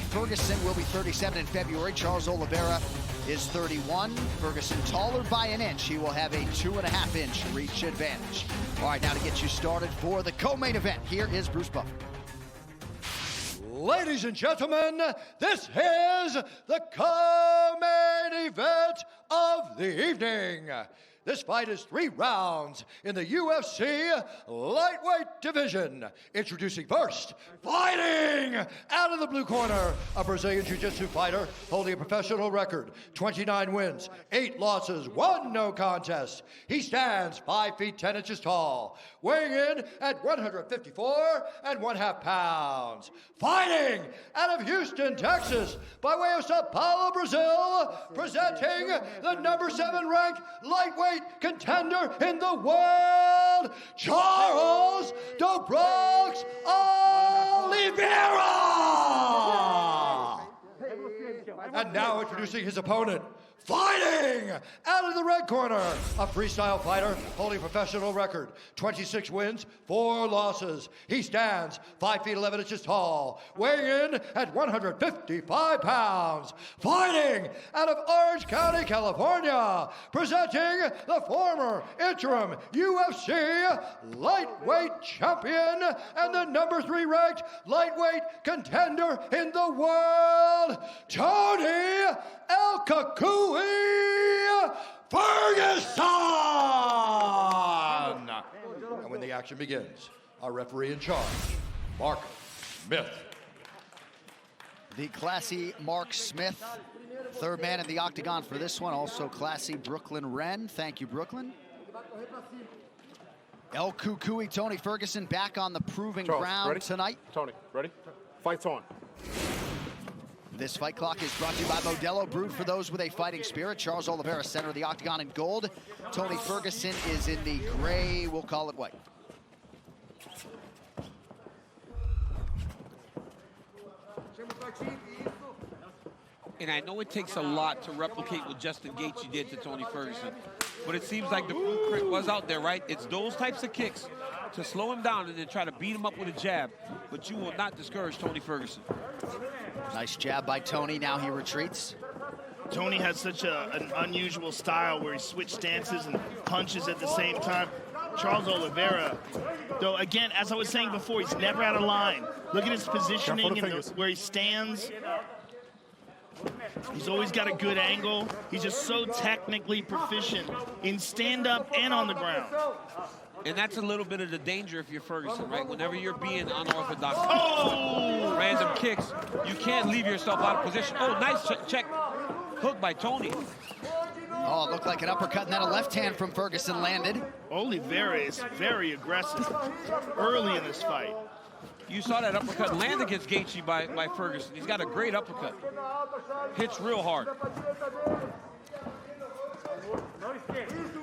Ferguson will be 37 in February. Charles Oliveira is 31. Ferguson taller by an inch. He will have a 2.5-inch reach advantage. All right, now to get you started for the co-main event, here is Bruce Buffer. Ladies and gentlemen, this is the co-main event of the evening. This fight is 3 rounds in the UFC lightweight division. Introducing first, fighting out of the blue corner, a Brazilian Jiu-Jitsu fighter holding a professional record, 29 wins, 8 losses, 1 no contest. He stands 5 feet 10 inches tall, weighing in at 154 1/2 pounds. Fighting out of Houston, Texas, by way of Sao Paulo, Brazil, presenting the number 7 ranked lightweight contender in the world, Charles "The Bronx" Oливейра! And now introducing his opponent, fighting out of the red corner, a freestyle fighter holding a professional record, 26 wins, 4 losses. He stands 5 feet 11 inches tall, weighing in at 155 pounds. Fighting out of Orange County, California, presenting the former interim UFC lightweight champion and the number 3 ranked lightweight contender in the world, Toni El Cucuy Ferguson! And when the action begins, our referee in charge, Mark Smith. The classy Mark Smith, third man in the octagon for this one. Also classy Brooklyn Wren. Thank you, Brooklyn. El Cucuy, Tony Ferguson, back on the proving ground ready? tonight. Tony, ready? Fight's on. This fight clock is brought to you by Modelo, brewed for those with a fighting spirit. Charles Oliveira, center of the octagon in gold. Tony Ferguson is in the gray, we'll call it white. And I know it takes a lot to replicate what Justin Gaethje did to Tony Ferguson, but it seems like the blueprint was out there, right? It's those types of kicks to slow him down and then try to beat him up with a jab, but you will not discourage Tony Ferguson. Nice jab by Tony, now he retreats. Tony has such an unusual style where he switches stances and punches at the same time. Charles Oliveira, though, again, as I was saying before, he's never out of line. Look at his positioning and where he stands. He's always got a good angle. He's just so technically proficient in stand-up and on the ground. And that's a little bit of the danger if you're Ferguson, right? Whenever you're being unorthodox, random kicks, you can't leave yourself out of position. Oh, nice check hook by Tony. Oh, it looked like an uppercut, and then a left hand from Ferguson landed. Oliveira is very aggressive early in this fight. You saw that uppercut land against Gaethje by Ferguson. He's got a great uppercut. Hits real hard.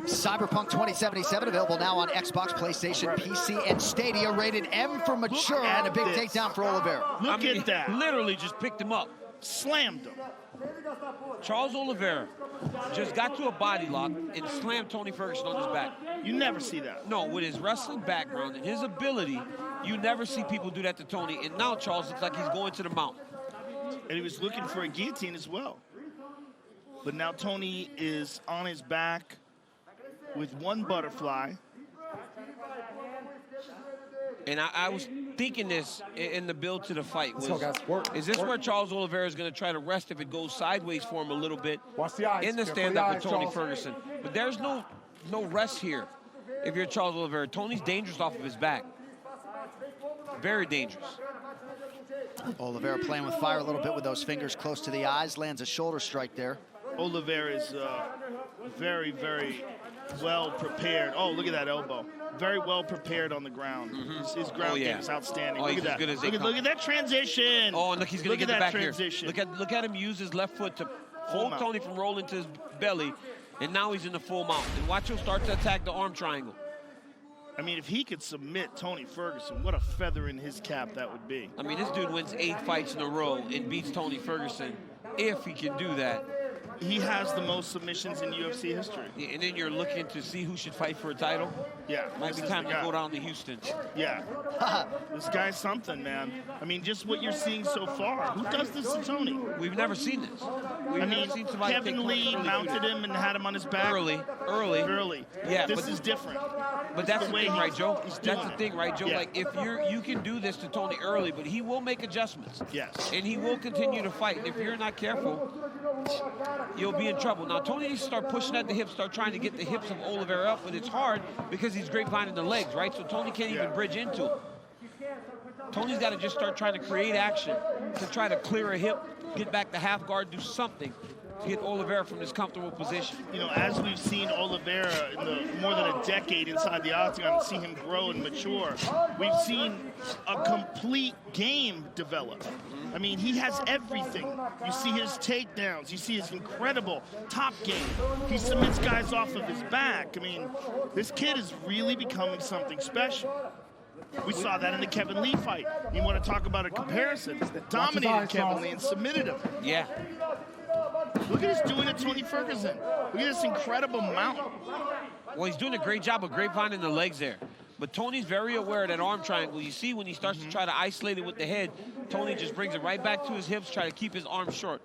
Cyberpunk 2077 available now on Xbox, PlayStation, PC, and Stadia. Rated M for mature, and a big takedown for Oliveira. Look at that. Literally just picked him up. Slammed him. Charles Oliveira just got to a body lock and slammed Tony Ferguson on his back. You never see that. No, with his wrestling background and his ability, you never see people do that to Tony. And now Charles looks like he's going to the mount. And he was looking for a guillotine as well. But now Tony is on his back with one butterfly. And I was thinking this in the build to the fight. Let's go, guys. Work. Is this Work. where Charles Oliveira is going to try to rest if it goes sideways for him a little bit Watch the eyes. in the Careful stand-up the with eyes, Tony Charles. Ferguson? But there's no rest here if you're Charles Oliveira. Tony's dangerous off of his back. Very dangerous. Oliveira playing with fire a little bit with those fingers close to the eyes. Lands a shoulder strike there. Oliveira is very, very well prepared. Oh, look at that elbow. Very well prepared on the ground. His ground game is outstanding. Oh, look at that. Good as look at that transition. Oh, and look, he's going to get the back transition. here. Look at him use his left foot to hold Tony from rolling to his belly, and now he's in the full mount. And watch him start to attack the arm triangle. I mean, if he could submit Tony Ferguson, what a feather in his cap that would be. I mean, this dude wins 8 fights in a row and beats Tony Ferguson. If he can do that, he has the most submissions in UFC history. Yeah, and then you're looking to see who should fight for a title. Yeah. Might be time to go down to Houston. Yeah. This guy's something, man. I mean, just what you're seeing so far. Who does this to Tony? We've never seen this. We've never seen somebody Kevin Lee mounted him and had him on his back. Early. Yeah, this is different. But that's the thing, right, Joe? That's the it. thing, right, Joe? Yeah. Like, if you can do this to Tony early, but he will make adjustments. Yes. And he will continue to fight. And if you're not careful, you'll be in trouble. Now, Tony needs to start pushing at the hips, start trying to get the hips of Oliveira up, but it's hard because he's grapevining the legs, right? So Tony can't even bridge into it. Tony's got to just start trying to create action to try to clear a hip, get back to half guard, do something to get Oliveira from this comfortable position. You know, as we've seen Oliveira in the more than a decade inside the octagon and see him grow and mature, we've seen a complete game develop. I mean, he has everything. You see his takedowns. You see his incredible top game. He submits guys off of his back. I mean, this kid is really becoming something special. We saw that in the Kevin Lee fight. You want to talk about a comparison? Dominated Kevin Lee and submitted him. Yeah. Look at this doing to Tony Ferguson. Look at this incredible mount. Well, he's doing a great job of grapevining the legs there. But Tony's very aware of that arm triangle. You see when he starts to try to isolate it with the head, Tony just brings it right back to his hips, try to keep his arms short.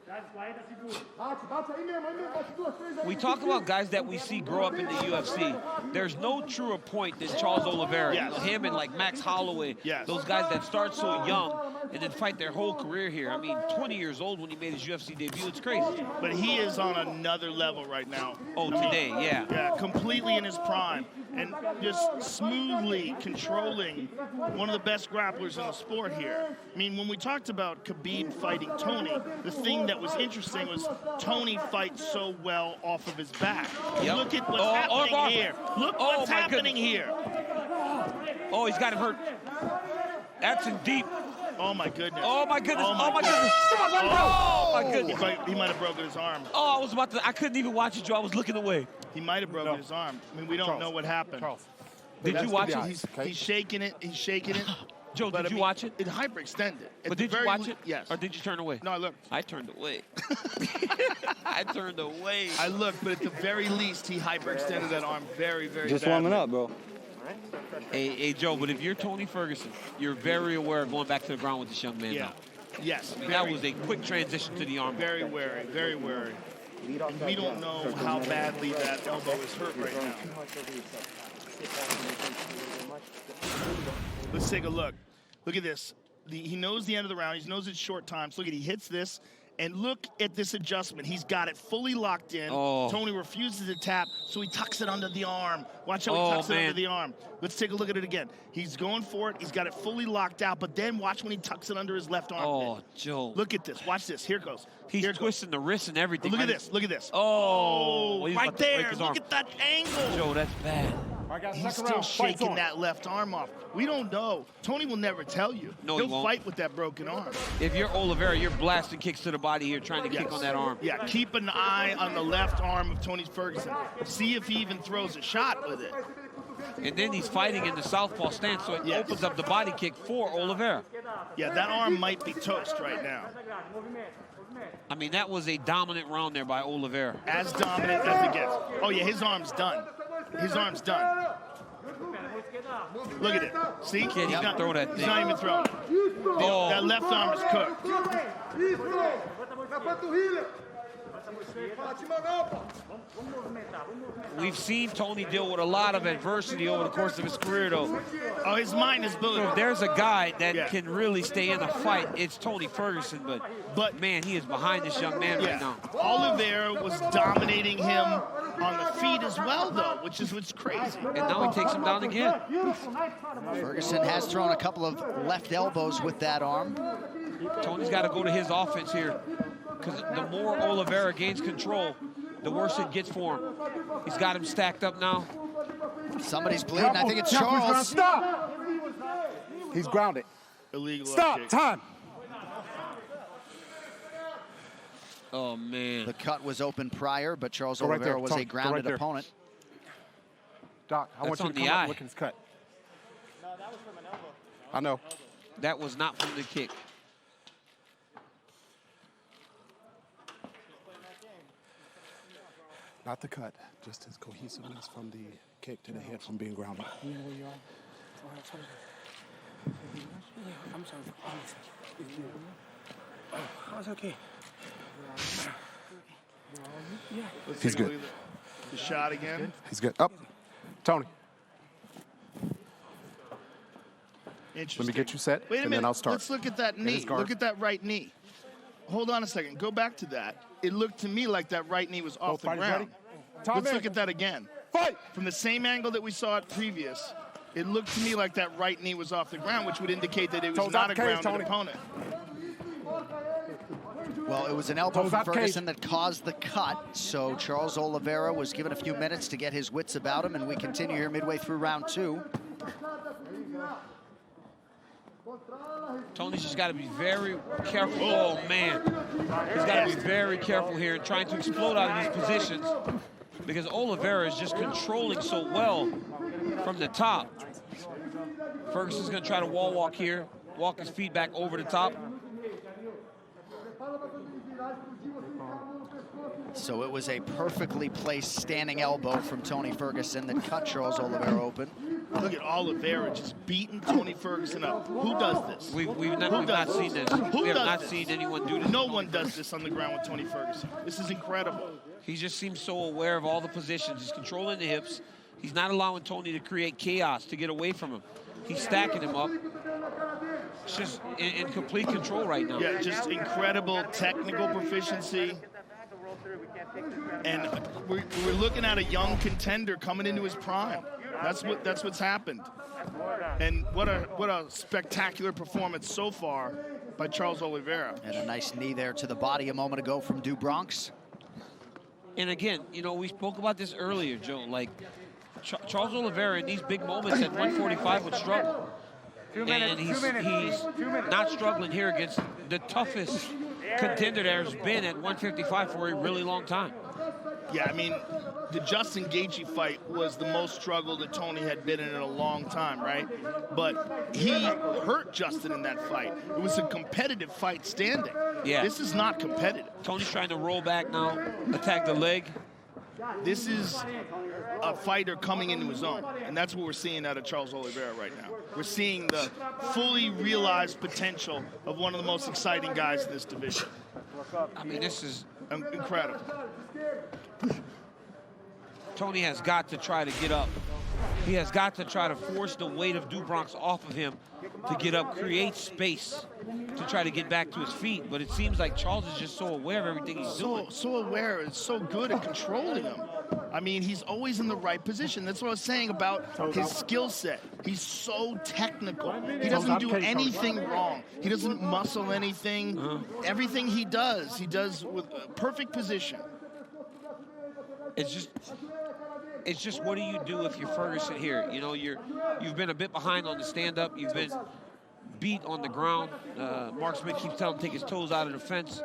We talk about guys that we see grow up in the UFC. There's no truer point than Charles Oливeira. Yes. You know, him and like Max Holloway, those guys that start so young and then fight their whole career here. I mean, 20 years old when he made his UFC debut. It's crazy. But he is on another level right now. Oh, today, yeah. Yeah, completely in his prime. And just smoothly controlling one of the best grapplers in the sport here. I mean, when we talked about Khabib fighting Tony, the thing that was interesting was Tony fights so well off of his back. Yep. Look at what's happening here. Look what's happening here. Oh, he's got him hurt. That's in deep. Oh, my goodness. Oh, my goodness. Oh, my goodness. Oh, my goodness. He might have broken his arm. Oh, I couldn't even watch it, Joe. I was looking away. He might have broken his arm. I mean, we don't know what happened. Did you watch it? He's shaking it. He's shaking it. Joe, did you watch it? It hyperextended. But did you watch it? Yes. Or did you turn away? No, I looked. I turned away. I turned away. I looked, but at the very least, he hyperextended that arm very, very Just badly. warming up, bro. Hey, Joe, but if you're Tony Ferguson, you're very aware of going back to the ground with this young man now. Yes. I mean, that was a quick transition to the arm. Very wary, very wary. And we don't know how badly that elbow is hurt right now. Let's take a look. Look at this. He knows the end of the round. He knows it's short time. So look at, he hits this. And look at this adjustment. He's got it fully locked in. Oh. Tony refuses to tap, so he tucks it under the arm. Watch how he tucks it under the arm. Let's take a look at it again. He's going for it. He's got it fully locked out, but then watch when he tucks it under his left arm. Oh, Joe. Look at this. Watch this. Here it goes. He's twisting the wrist and everything. Look at this. Look at this. Oh, right there. Look at that angle. Joe, that's bad. He's still shaking that left arm off. We don't know. Tony will never tell you. No, He'll he won't. fight with that broken arm. If you're Oliveira, you're blasting kicks to the body here, trying to kick on that arm. Yeah, keep an eye on the left arm of Tony Ferguson. See if he even throws a shot with it. And then he's fighting in the southpaw stance, so it opens up the body kick for Oliveira. Yeah, that arm might be toast right now. I mean, that was a dominant round there by Oliveira. As dominant as it gets. Oh, yeah, his arm's done. His arm's done. Look at it. See? Can't even throw that thing. He's not even throwing it. Oh. That left arm is cooked. We've seen Tony deal with a lot of adversity over the course of his career, though. Oh, his mind is building. So if there's a guy that can really stay in a fight, it's Tony Ferguson. But man, he is behind this young man right now. Oliveira was dominating him on the feet as well, though, which is what's crazy. And now he takes him down again. Ferguson has thrown a couple of left elbows with that arm. Tony's got to go to his offense here, because the more Oliveira gains control, the worse it gets for him. He's got him stacked up now. Somebody's bleeding. I think it's Charles. Stop! He's grounded. Illegal. Stop! Time! Oh, man. The cut was open prior, but Charles Go right Oliveira there, was Tony. a Go grounded right there. opponent. Doc, I want you to come up and look at his cut. No, that was from an elbow. I know. That was not from the kick. Not the cut, just his cohesiveness from the kick to the head from being grounded. You know where you are? I'm sorry. Oh, it's okay. Let's He's take a good. look at the shot again. He's good. Up. Tony, Interesting. let me get you set, Wait a and minute. then I'll start. Let's look at that knee. his guard. Look at that right knee. Hold on a second. Go back to that. It looked to me like that right knee was off Both the fighters ground. ready? Let's look at that again. Fight! From the same angle that we saw it previous, it looked to me like that right knee was off the ground, which would indicate that it was Toes not out a the cage, grounded Tony. opponent. Well, it was an elbow Toes from out the Ferguson that caused the cut, so Charles Oliveira was given a few minutes to get his wits about him, and we continue here midway through round 2. Tony's just got to be very careful. Oh, man. He's got to be very careful here and trying to explode out of these positions because Oliveira is just controlling so well from the top. Ferguson's going to try to wall walk here, walk his feet back over the top. So it was a perfectly placed standing elbow from Tony Ferguson that cut Charles Oliveira open. Look at Oliveira just beating Tony Ferguson up. Who does this? We've not seen this. Who We have does not this? seen anyone do this. No one does this on the ground with Tony Ferguson. This is incredible. He just seems so aware of all the positions. He's controlling the hips. He's not allowing Tony to create chaos to get away from him. He's stacking him up. It's just in complete control right now. Yeah, just incredible technical proficiency. And we're looking at a young contender coming into his prime. That's what's happened. And what a spectacular performance so far by Charles Oliveira. And a nice knee there to the body a moment ago from Du Bronx. And again, you know, we spoke about this earlier, Joe. Like, Charles Oliveira in these big moments at 145 would struggle. And he's not struggling here against the toughest contender there's been at 155 for a really long time. Yeah, I mean, the Justin Gaethje fight was the most struggle that Tony had been in a long time, right? But he hurt Justin in that fight. It was a competitive fight standing. Yeah. This is not competitive. Tony's trying to roll back now, attack the leg. This is a fighter coming into his own, and that's what we're seeing out of Charles Oliveira right now. We're seeing the fully realized potential of one of the most exciting guys in this division. I mean, this is incredible. Tony has got to try to get up. He has got to try to force the weight of Du Bronx off of him to get up, create space to try to get back to his feet. But it seems like Charles is just so aware of everything he's doing. So aware and so good at controlling him. I mean, he's always in the right position. That's what I was saying about his skill set. He's so technical. He doesn't do anything wrong. He doesn't muscle anything. Everything he does with perfect position. It's just what do you do if you're Ferguson here? You know, you've been a bit behind on the stand-up. You've been beat on the ground. Mark Smith keeps telling him to take his toes out of the fence.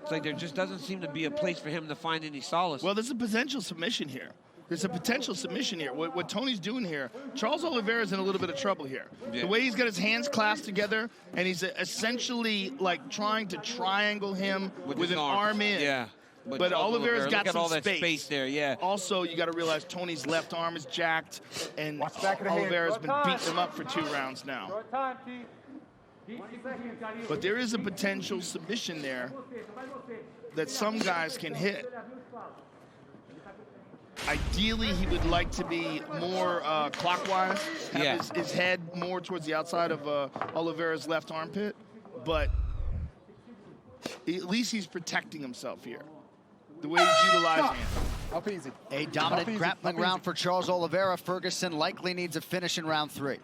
It's like there just doesn't seem to be a place for him to find any solace. Well, there's a potential submission here. There's a potential submission here. What Tony's doing here, Charles Oliveira's in a little bit of trouble here. Yeah. The way he's got his hands clasped together, and he's essentially like trying to triangle him with an arm in. Yeah. But Oliveira's got some all that space. space there, yeah. Also, you got to realize Tony's left arm is jacked, and Oliveira's been beating him up for 2 rounds now. But there is a potential submission there that some guys can hit. Ideally, he would like to be more clockwise, have his head more towards the outside of Oliveira's left armpit, but at least he's protecting himself here. The way he's utilizing it. Up easy. A dominant grappling round for Charles Oliveira. Ferguson likely needs a finish in round 3.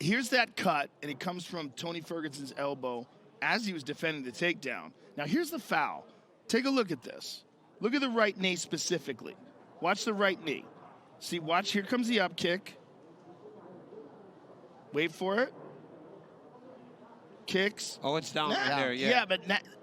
Here's that cut, and it comes from Tony Ferguson's elbow as he was defending the takedown. Now, here's the foul. Take a look at this. Look at the right knee specifically. Watch the right knee. See, watch, here comes the up kick. Wait for it. Kicks. Oh, it's down right there, yeah. Yeah, but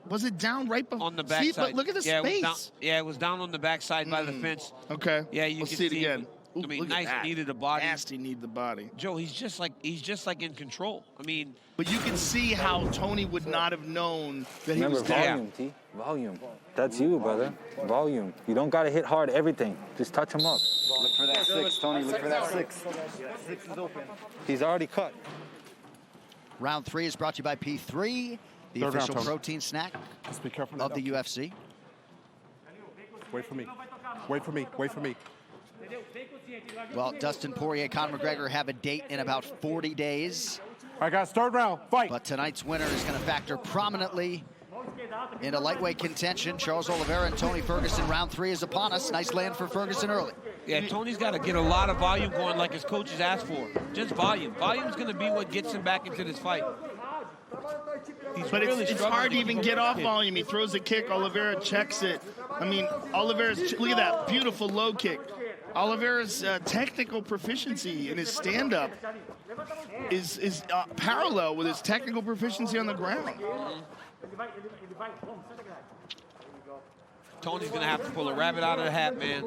was it down right on the backside? See, but look at the space. It was down on the backside by the fence. Okay. Yeah, you Let's can see it again. Ooh, I mean, look nice at that. knee to the body. Nasty knee to the body. Joe, he's just like in control. I mean, but you can see how Tony would not have known that he was Remember, down. volume, T. Volume. That's you, brother. Volume. You don't got to hit hard everything. Just touch him up. Look for that 6, Tony. Look for that 6. 6 is open. He's already cut. Round 3 is brought to you by P3, the Third official round, Tony. protein snack Just be careful. of the UFC. Wait for me. Wait for me. Wait for me. Well, Dustin Poirier, Conor McGregor have a date in about 40 days. All right, guys, third round. Fight. But tonight's winner is going to factor prominently into lightweight contention. Charles Oliveira and Tony Ferguson. Round 3 is upon us. Nice land for Ferguson early. yeah, Tony's got to get a lot of volume going like his coaches asked for. Just volume. Volume's going to be what gets him back into this fight. But it's hard to even get off volume. He throws a kick. Oliveira checks it. I mean, Oliveira's, look at that beautiful low kick. Oliveira's technical proficiency in his stand-up is parallel with his technical proficiency on the ground. Tony's going to have to pull a rabbit out of the hat, man.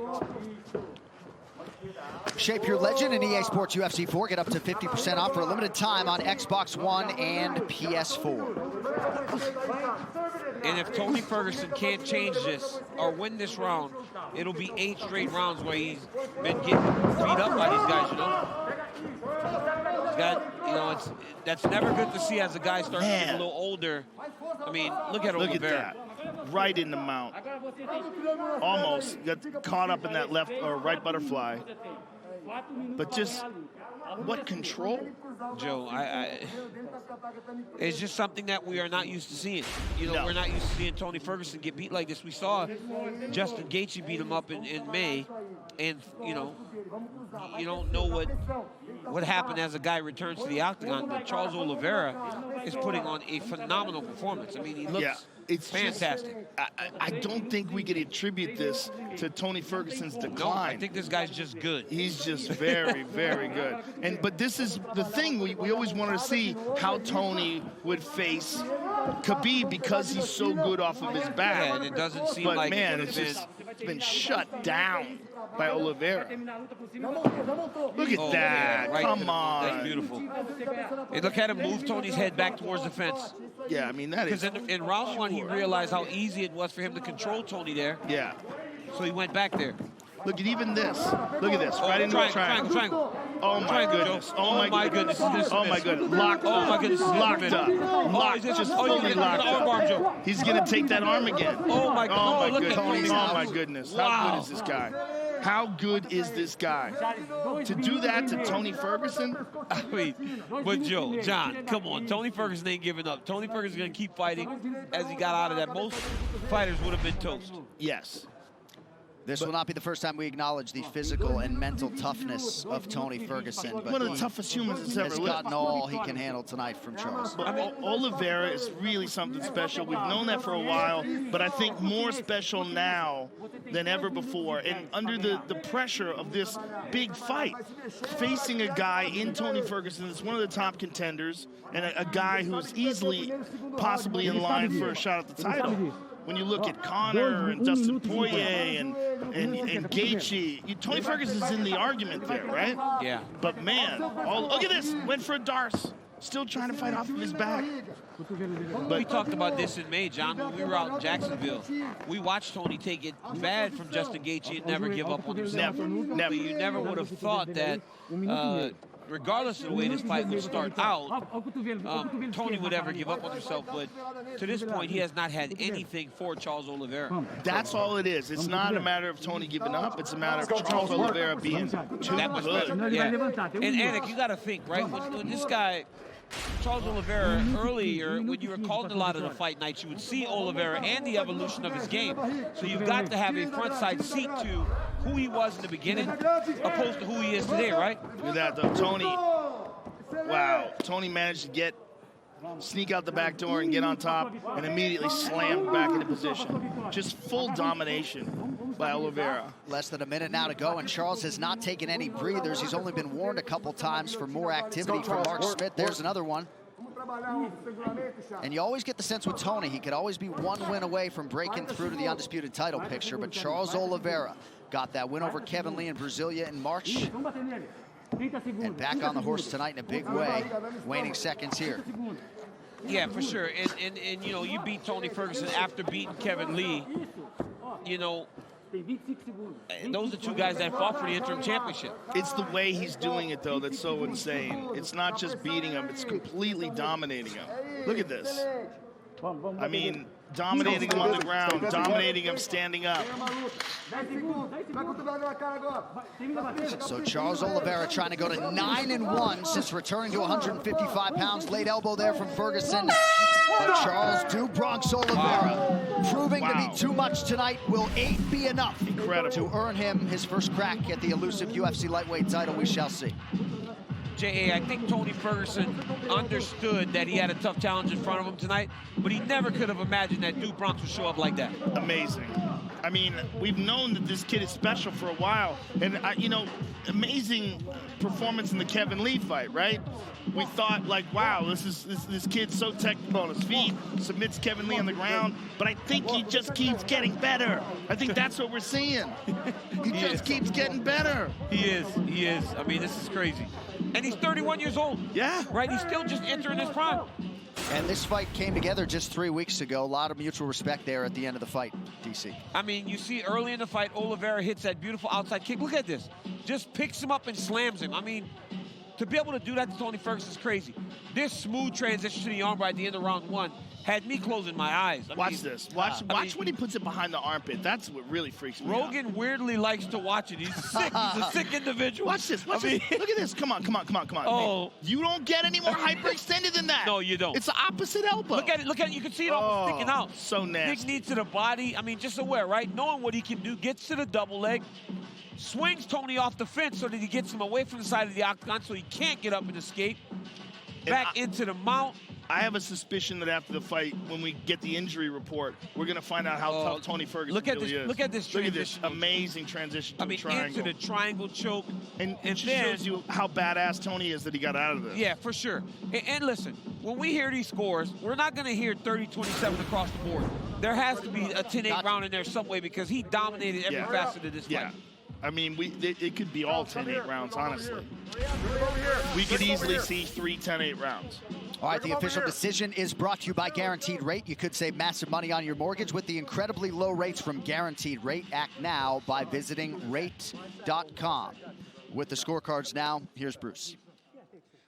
Shape your legend in EA Sports UFC 4. Get up to 50% off for a limited time on Xbox One and PS4. And if Tony Ferguson can't change this or win this round, it'll be 8 straight rounds where he's been getting beat up by these guys, you know? He's got, you know, that's never good to see as a guy starts to get a little older. I mean, look at Oliveira. Look at that. Right in the mount. Almost got caught up in that left or right butterfly. But just what control. Joe, it's just something that we are not used to seeing. You know, we're not used to seeing Tony Ferguson get beat like this. We saw Justin Gaethje beat him up in May, and you know, you don't know what happened as a guy returns to the octagon. But Charles Oliveira is putting on a phenomenal performance. I mean, he looks it's fantastic. I don't think we can attribute this to Tony Ferguson's decline. No, I think this guy's just good. He's just very, very good. But this is the thing. We always wanted to see how Tony would face Khabib because he's so good off of his back. Yeah, and it doesn't seem but like man, it's been shut down by Oliveira. Look at that. Right Come on. That's beautiful. Hey, look at him move Tony's head back towards the fence. Yeah, I mean, that is... Because in round 1, he realized how easy it was for him to control Tony there. Yeah. So he went back there. Look at even this. Look at this. Right into a triangle. Triangle. Oh, my goodness. Oh, my goodness. Oh, my goodness. Locked up. Oh, my goodness. Locked up. Locked. Just fully locked up. He's going to take that arm again. Oh, my God. Oh, my goodness. Oh, my goodness. How good is this guy? How good is this guy? To do that to Tony Ferguson? I mean, but Joe, John, come on. Tony Ferguson ain't giving up. Tony Ferguson's going to keep fighting as he got out of that. Most fighters would have been toast. Yes. This will not be the first time we acknowledge the physical and mental toughness of Tony Ferguson. But one of the toughest humans that's ever has lived. gotten all he can handle tonight from Charles. But Oliveira is really something special. We've known that for a while, but I think more special now than ever before. And under the pressure of this big fight, facing a guy in Tony Ferguson that's one of the top contenders and a guy who's easily possibly in line for a shot at the title. When you look at Conor and Dustin Poirier and Gaethje, Tony Ferguson's in the argument there, right? Yeah. But man, look at this. Went for a Darce. Still trying to fight off of his back. But we talked about this in May, John, when we were out in Jacksonville. We watched Tony take it bad from Justin Gaethje and never give up on himself. Never. You never would have thought that, regardless of the way this fight would start out, Tony would ever give up on himself. But to this point, he has not had anything for Charles Oliveira. That's all it is. It's not a matter of Tony giving up. It's a matter of Charles Oliveira being too That much good. better. Yeah. And Anik, you got to think, right? When this guy, Charles Oliveira, earlier, when you were calling a lot of the fight nights, you would see Oliveira and the evolution of his game. So you've got to have a front side seat to who he was in the beginning opposed to who he is today, right? Look at that, though. Tony, wow. Tony managed to sneak out the back door and get on top and immediately slammed back into position. Just full domination by Oliveira. Less than a minute now to go, and Charles has not taken any breathers. He's only been warned a couple times for more activity from Mark Smith. There's another one. And you always get the sense with Tony, he could always be one win away from breaking through to the undisputed title picture, but Charles Oliveira got that win over Kevin Lee in Brasilia in March. And back on the horse tonight in a big way, waning seconds here. Yeah, for sure. And you know, you beat Tony Ferguson after beating Kevin Lee. You know, those are two guys that fought for the interim championship. It's the way he's doing it, though, that's so insane. It's not just beating him, it's completely dominating him. Look at this. I mean, dominating him on the ground, dominating him standing up. So Charles Oliveira trying to go to 9-1 since returning to 155 pounds. Late elbow there from Ferguson. But Charles do Bronx Oliveira, proving to be too much tonight. Will 8 be enough to earn him his first crack at the elusive UFC lightweight title? We shall see. J.A., I think Tony Ferguson understood that he had a tough challenge in front of him tonight, but he never could have imagined that Duke Bronx would show up like that. Amazing. I mean, we've known that this kid is special for a while, and you know, amazing performance in the Kevin Lee fight, right? We thought, like, wow, this kid's so technical on his feet, submits Kevin Lee on the ground, but I think he just keeps getting better. I think that's what we're seeing. He just keeps getting better. He is. I mean, this is crazy. And he's 31 years old. Yeah. Right? He's still just entering his prime. And this fight came together just 3 weeks ago. A lot of mutual respect there at the end of the fight, DC. I mean, you see early in the fight, Oliveira hits that beautiful outside kick. Look at this. Just picks him up and slams him. I mean, to be able to do that to Tony Ferguson is crazy. This smooth transition to the armbar at the end of round 1 had me closing my eyes. Watch this. Watch when he puts it behind the armpit. That's what really freaks me out. Rogan weirdly likes to watch it. He's sick. He's a sick individual. Watch this. Watch this. Look at this. Come on. Oh. You don't get any more hyperextended than that. No, you don't. It's the opposite elbow. Look at it. You can see it almost sticking out. So nasty. Big knee to the body. I mean, just aware, right? Knowing what he can do. Gets to the double leg. Swings Tony off the fence so that he gets him away from the side of the octagon so he can't get up and escape. Back into the mount. I have a suspicion that after the fight, when we get the injury report, we're going to find out how tough Tony Ferguson really is. Look at this transition. Look at this amazing transition to the triangle. Into the triangle choke. And it just shows you how badass Tony is that he got out of this. Yeah, for sure. And listen, when we hear these scores, we're not going to hear 30-27 across the board. There has to be a 10-8 round in there some way because he dominated every facet of this fight. Yeah. I mean, it could be all 10-8 rounds, honestly. We could easily see 3 10-8 rounds. All right, the official decision is brought to you by Guaranteed Rate. You could save massive money on your mortgage with the incredibly low rates from Guaranteed Rate. Act now by visiting rate.com. With the scorecards now, here's Bruce.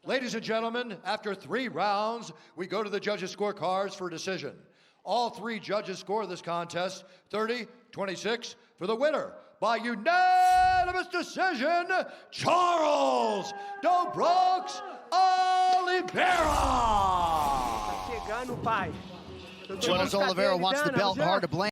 Ladies and gentlemen, after 3 rounds, we go to the judges' scorecards for decision. All 3 judges score this contest 30-26 for the winner. By unanimous decision, Charles "Do Bronx" Oliveira. Charles Oliveira wants the belt, hard to blame.